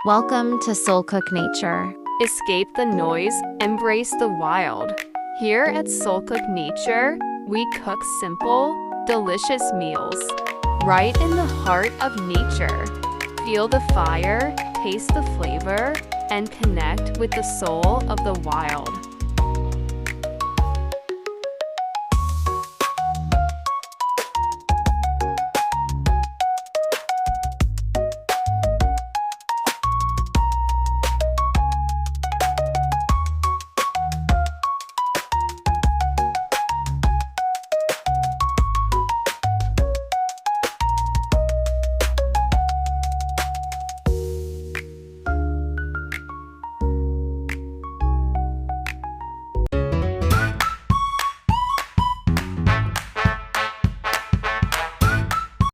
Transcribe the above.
Welcome to Soul Cook Nature. Escape the noise, embrace the wild. Here at Soul Cook Nature, we cook simple, delicious meals. Right in the heart of nature. Feel the fire, taste the flavor, and connect with the soul of the wild.